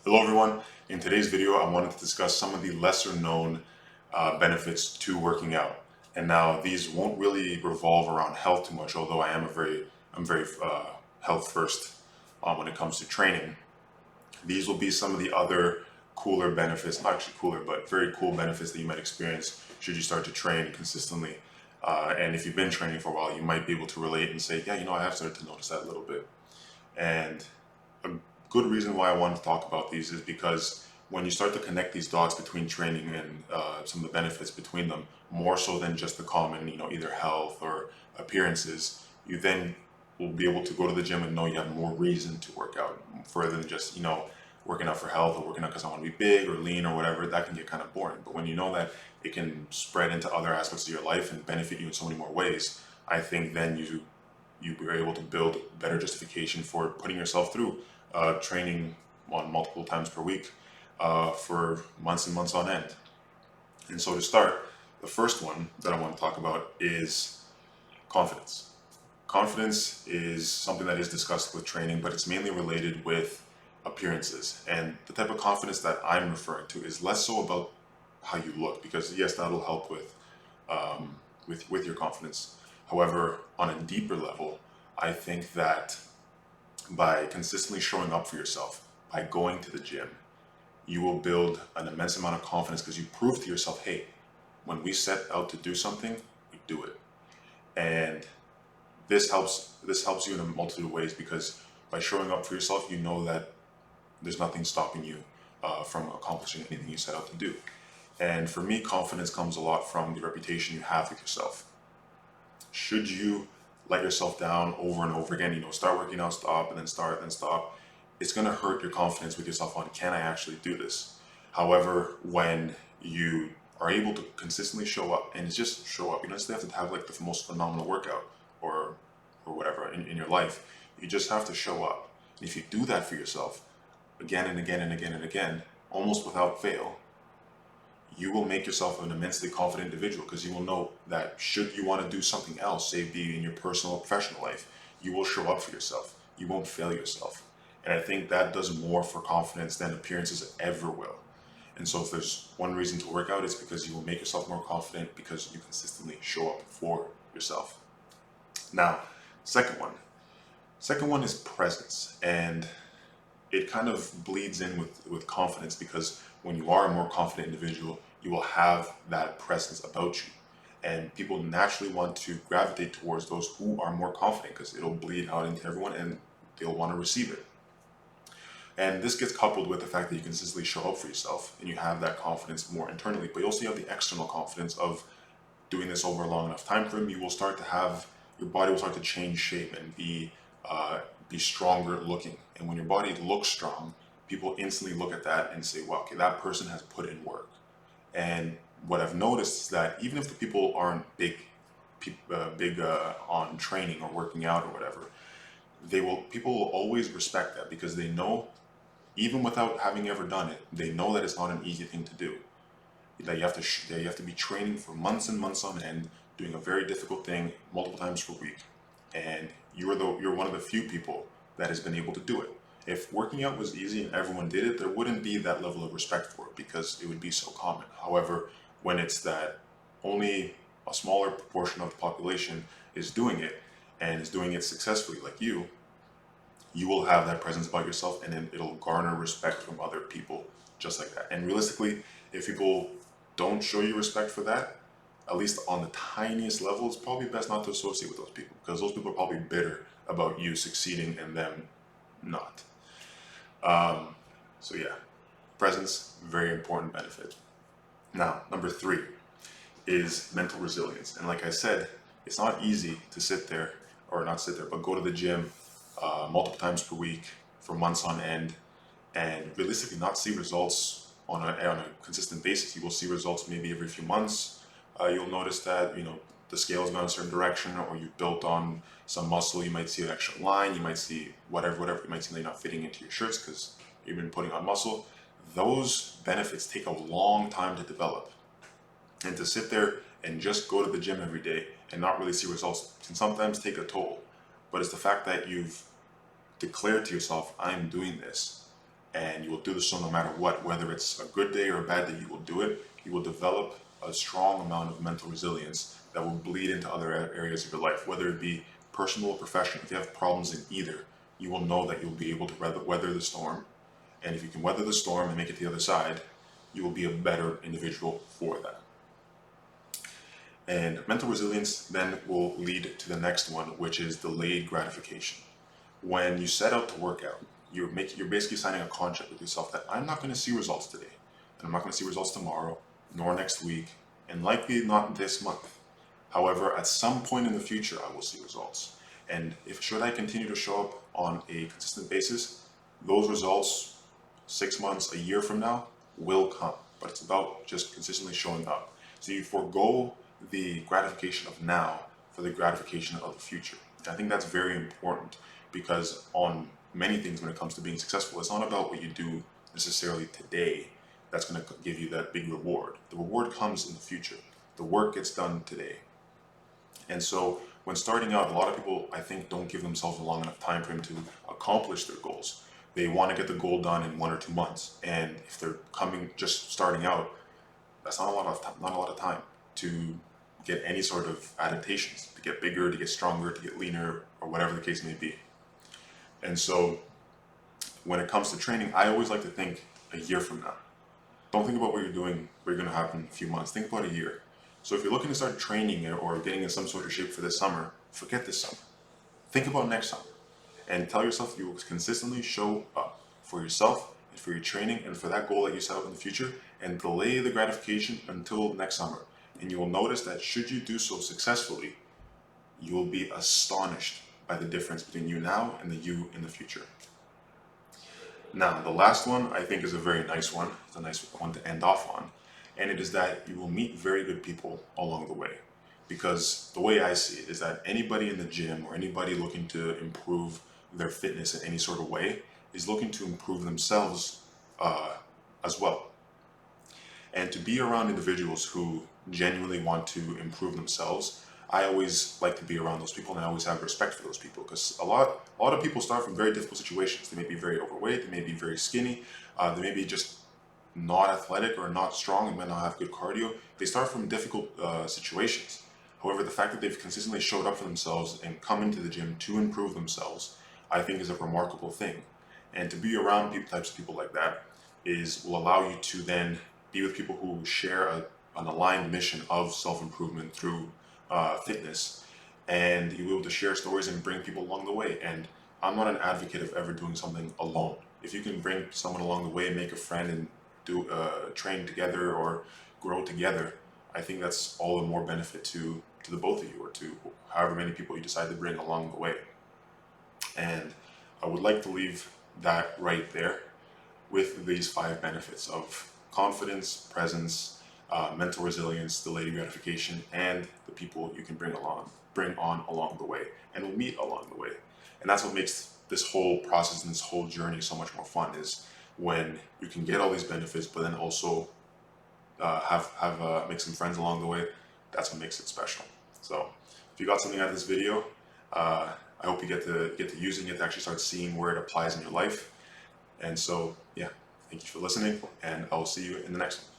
Hello everyone. In today's video, I wanted to discuss some of the lesser known benefits to working out. And now these won't really revolve around health too much, although I'm very health first when it comes to training. These will be some of the other cooler benefits, not actually cooler, but very cool benefits that you might experience should you start to train consistently. And if you've been training for a while, you might be able to relate and say, yeah, I have started to notice that a little bit. And a good reason why I wanted to talk about these is because when you start to connect these dots between training and some of the benefits between them, more so than just the common, either health or appearances, you then will be able to go to the gym and know you have more reason to work out further than just, working out for health or working out because I want to be big or lean or whatever. That can get kind of boring. But when you know that it can spread into other aspects of your life and benefit you in so many more ways, I think then you were able to build better justification for putting yourself through training on multiple times per week for months and months on end. And so to start, the first one that I want to talk about is confidence. Confidence is something that is discussed with training, but it's mainly related with appearances. And the type of confidence that I'm referring to is less so about how you look, because yes, that'll help with your confidence. However, on a deeper level, I think that by consistently showing up for yourself, by going to the gym, you will build an immense amount of confidence because you prove to yourself, hey, when we set out to do something, we do it. And this helps you in a multitude of ways because by showing up for yourself, you know that there's nothing stopping you from accomplishing anything you set out to do. And for me, confidence comes a lot from the reputation you have with yourself. Should you let yourself down over and over again, start working out, stop, and then start, then stop, it's going to hurt your confidence with yourself on, can I actually do this? However, when you are able to consistently show up, and it's just show up, you don't necessarily have to have like the most phenomenal workout or whatever in your life. You just have to show up. And if you do that for yourself again and again and again and again, almost without fail, you will make yourself an immensely confident individual because you will know that should you want to do something else, say be in your personal or professional life, you will show up for yourself. You won't fail yourself. And I think that does more for confidence than appearances ever will. And so if there's one reason to work out, it's because you will make yourself more confident because you consistently show up for yourself. Now, second one. Second one is presence. And it kind of bleeds in with confidence because when you are a more confident individual, you will have that presence about you. And people naturally want to gravitate towards those who are more confident because it'll bleed out into everyone and they'll want to receive it. And this gets coupled with the fact that you consistently show up for yourself and you have that confidence more internally, but you also have the external confidence of doing this over a long enough time frame. You will start to have your body will start to change shape and be stronger looking. And when your body looks strong, people instantly look at that and say, "Wow, okay, that person has put in work." And what I've noticed is that even if the people aren't big on training or working out or whatever, people will always respect that because they know, even without having ever done it, they know that it's not an easy thing to do. That you have to be training for months and months on end, doing a very difficult thing multiple times per week, and you're one of the few people that has been able to do it. If working out was easy and everyone did it, there wouldn't be that level of respect for it because it would be so common. However, when it's that only a smaller proportion of the population is doing it and is doing it successfully, like you will have that presence about yourself and then it'll garner respect from other people just like that. And realistically, if people don't show you respect for that, at least on the tiniest level, it's probably best not to associate with those people because those people are probably bitter about you succeeding and them not. So yeah, presence, very important benefit. Now, number three is mental resilience. And like I said, it's not easy to sit there, or not sit there, but go to the gym multiple times per week for months on end and realistically not see results on a consistent basis. You will see results maybe every few months. You'll notice that, the scale's gone a certain direction or you built on some muscle. You might see an extra line. You might see whatever. You might see that you're not fitting into your shirts because you've been putting on muscle. Those benefits take a long time to develop. And to sit there and just go to the gym every day and not really see results can sometimes take a toll. But it's the fact that you've declared to yourself, I'm doing this, and you will do so no matter what, whether it's a good day or a bad day, you will do it. You will develop a strong amount of mental resilience that will bleed into other areas of your life, whether it be personal or professional. If you have problems in either, you will know that you'll be able to weather the storm. And if you can weather the storm and make it to the other side, you will be a better individual for that. And mental resilience then will lead to the next one, which is delayed gratification. When you set out to work out, you're basically signing a contract with yourself that I'm not going to see results today, and I'm not going to see results tomorrow, nor next week, and likely not this month. However, at some point in the future, I will see results. And if should I continue to show up on a consistent basis, those results 6 months, a year from now will come. But it's about just consistently showing up. So you forego the gratification of now for the gratification of the future. And I think that's very important, because on many things when it comes to being successful, it's not about what you do necessarily today that's going to give you that big reward. The reward comes in the future. The work gets done today. And so when starting out, a lot of people, I think, don't give themselves a long enough time frame to accomplish their goals. They want to get the goal done in 1 or 2 months. And if they're just starting out, that's not a lot of time to get any sort of adaptations, to get bigger, to get stronger, to get leaner, or whatever the case may be. And so when it comes to training, I always like to think a year from now. Don't think about what you're doing, what you're going to happen in a few months. Think about a year. So if you're looking to start training or getting in some sort of shape for this summer, forget this summer. Think about next summer and tell yourself you will consistently show up for yourself and for your training and for that goal that you set up in the future, and delay the gratification until next summer. And you will notice that should you do so successfully, you will be astonished by the difference between you now and the you in the future. Now, the last one I think is a very nice one. It's a nice one to end off on. And it is that you will meet very good people along the way. Because the way I see it is that anybody in the gym or anybody looking to improve their fitness in any sort of way is looking to improve themselves as well. And to be around individuals who genuinely want to improve themselves, I always like to be around those people, and I always have respect for those people, because a lot of people start from very difficult situations. They may be very overweight, they may be very skinny, they may be just not athletic or not strong and may not have good cardio. They start from difficult situations. However, the fact that they've consistently showed up for themselves and come into the gym to improve themselves, I think is a remarkable thing. And to be around types of people like that will allow you to then be with people who share an aligned mission of self-improvement through fitness, and you'll be able to share stories and bring people along the way. And I'm not an advocate of ever doing something alone. If you can bring someone along the way and make a friend and do train together or grow together, I think that's all the more benefit to the both of you, or to however many people you decide to bring along the way. And I would like to leave that right there with these 5 benefits of confidence, presence, mental resilience, delayed gratification, and the people you can bring on along the way and will meet along the way. And that's what makes this whole process and this whole journey so much more fun, is when you can get all these benefits, but then also make some friends along the way. That's what makes it special. So if you got something out of this video, I hope you get to using it to actually start seeing where it applies in your life. And so, yeah, thank you for listening, and I will see you in the next one.